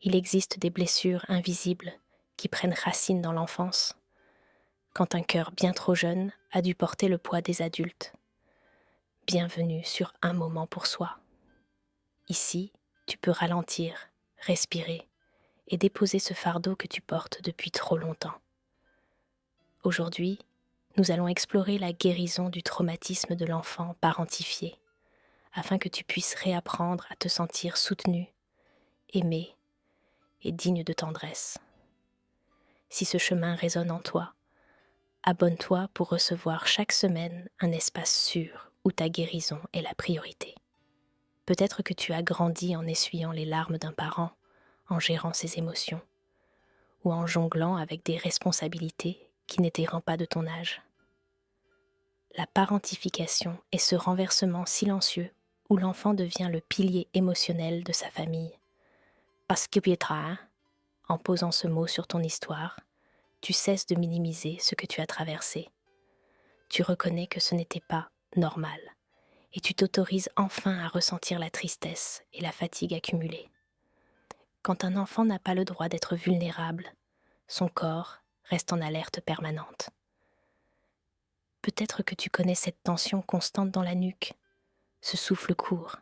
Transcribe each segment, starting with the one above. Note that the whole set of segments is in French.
Il existe des blessures invisibles qui prennent racine dans l'enfance, quand un cœur bien trop jeune a dû porter le poids des adultes. Bienvenue sur Un moment pour soi. Ici, tu peux ralentir, respirer et déposer ce fardeau que tu portes depuis trop longtemps. Aujourd'hui, nous allons explorer la guérison du traumatisme de l'enfant parentifié, afin que tu puisses réapprendre à te sentir soutenu, aimé et digne de tendresse. Si ce chemin résonne en toi, abonne-toi pour recevoir chaque semaine un espace sûr où ta guérison est la priorité. Peut-être que tu as grandi en essuyant les larmes d'un parent, en gérant ses émotions, ou en jonglant avec des responsabilités qui n'étaient pas de ton âge. La parentification est ce renversement silencieux où l'enfant devient le pilier émotionnel de sa famille. Parce que Pietra, en posant ce mot sur ton histoire, tu cesses de minimiser ce que tu as traversé. Tu reconnais que ce n'était pas normal et tu t'autorises enfin à ressentir la tristesse et la fatigue accumulée. Quand un enfant n'a pas le droit d'être vulnérable, son corps reste en alerte permanente. Peut-être que tu connais cette tension constante dans la nuque, ce souffle court,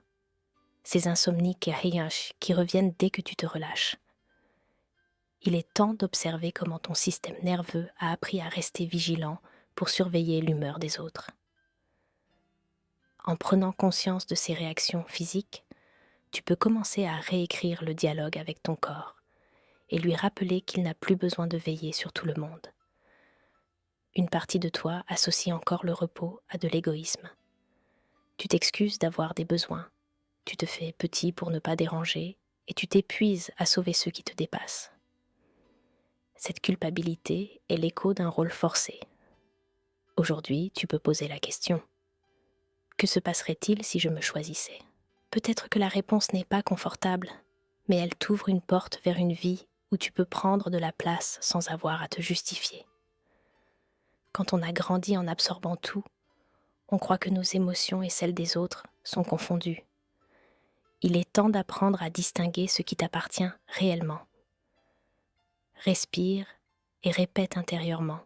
ces insomnies qui reviennent dès que tu te relâches. Il est temps d'observer comment ton système nerveux a appris à rester vigilant pour surveiller l'humeur des autres. En prenant conscience de ces réactions physiques, tu peux commencer à réécrire le dialogue avec ton corps et lui rappeler qu'il n'a plus besoin de veiller sur tout le monde. Une partie de toi associe encore le repos à de l'égoïsme. Tu t'excuses d'avoir des besoins, tu te fais petit pour ne pas déranger et tu t'épuises à sauver ceux qui te dépassent. Cette culpabilité est l'écho d'un rôle forcé. Aujourd'hui, tu peux poser la question. Que se passerait-il si je me choisissais ? Peut-être que la réponse n'est pas confortable, mais elle t'ouvre une porte vers une vie où tu peux prendre de la place sans avoir à te justifier. Quand on a grandi en absorbant tout, on croit que nos émotions et celles des autres sont confondues. Il est temps d'apprendre à distinguer ce qui t'appartient réellement. Respire et répète intérieurement.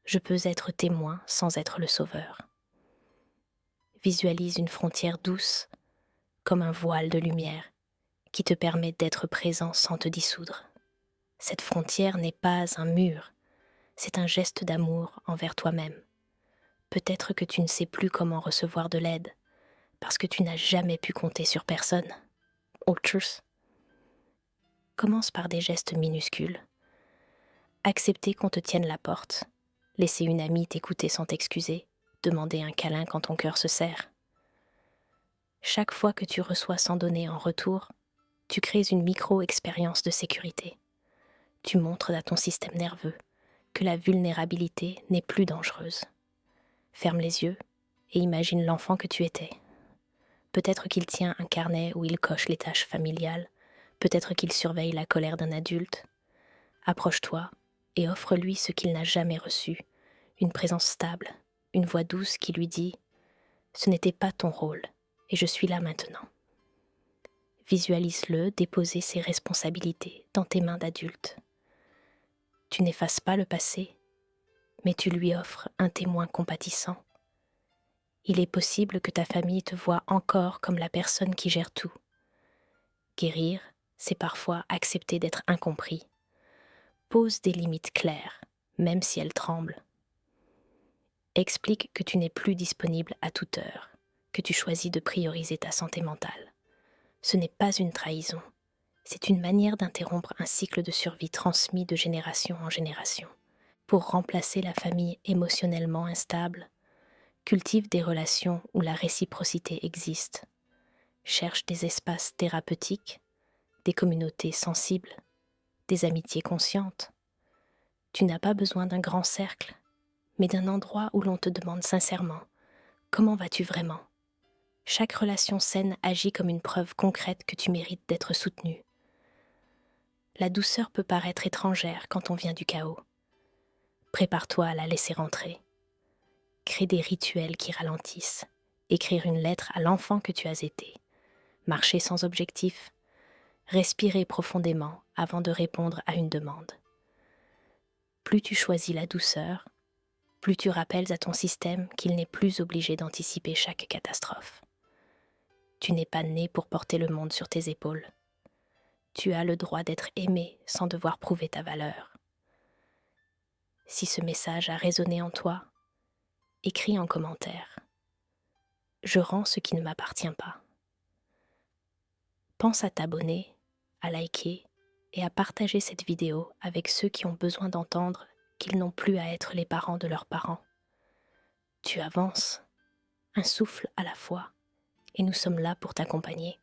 Je peux être témoin sans être le sauveur. Visualise une frontière douce, comme un voile de lumière, qui te permet d'être présent sans te dissoudre. Cette frontière n'est pas un mur, c'est un geste d'amour envers toi-même. Peut-être que tu ne sais plus comment recevoir de l'aide, parce que tu n'as jamais pu compter sur personne. Autres. Commence par des gestes minuscules. Accepter qu'on te tienne la porte, laisser une amie t'écouter sans t'excuser, demander un câlin quand ton cœur se serre. Chaque fois que tu reçois sans donner en retour, tu crées une micro-expérience de sécurité. Tu montres à ton système nerveux que la vulnérabilité n'est plus dangereuse. Ferme les yeux et imagine l'enfant que tu étais. Peut-être qu'il tient un carnet où il coche les tâches familiales, peut-être qu'il surveille la colère d'un adulte. Approche-toi et offre-lui ce qu'il n'a jamais reçu, une présence stable, une voix douce qui lui dit « Ce n'était pas ton rôle et je suis là maintenant ». Visualise-le déposer ses responsabilités dans tes mains d'adulte. Tu n'effaces pas le passé, mais tu lui offres un témoin compatissant. Il est possible que ta famille te voie encore comme la personne qui gère tout. Guérir, c'est parfois accepter d'être incompris. Pose des limites claires, même si elles tremblent. Explique que tu n'es plus disponible à toute heure, que tu choisis de prioriser ta santé mentale. Ce n'est pas une trahison, c'est une manière d'interrompre un cycle de survie transmis de génération en génération. Pour remplacer la famille émotionnellement instable, cultive des relations où la réciprocité existe. Cherche des espaces thérapeutiques, des communautés sensibles, des amitiés conscientes. Tu n'as pas besoin d'un grand cercle, mais d'un endroit où l'on te demande sincèrement « Comment vas-tu vraiment ?» Chaque relation saine agit comme une preuve concrète que tu mérites d'être soutenu. La douceur peut paraître étrangère quand on vient du chaos. Prépare-toi à la laisser rentrer. Crée des rituels qui ralentissent. Écrire une lettre à l'enfant que tu as été. Marcher sans objectif. Respirez profondément avant de répondre à une demande. Plus tu choisis la douceur, plus tu rappelles à ton système qu'il n'est plus obligé d'anticiper chaque catastrophe. Tu n'es pas né pour porter le monde sur tes épaules. Tu as le droit d'être aimé sans devoir prouver ta valeur. Si ce message a résonné en toi, écris en commentaire. Je rends ce qui ne m'appartient pas. Pense à t'abonner, à liker et à partager cette vidéo avec ceux qui ont besoin d'entendre qu'ils n'ont plus à être les parents de leurs parents. Tu avances, un souffle à la fois, et nous sommes là pour t'accompagner.